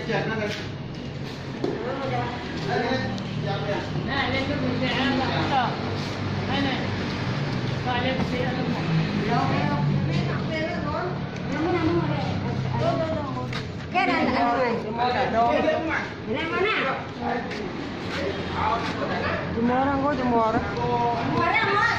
Nah, lên cái mình sẽ ăn lại. Đây này. Và lên sẽ ăn một. Cái này là ăn này. Này mana? Jumora, gue jumora. Jumora, Mak.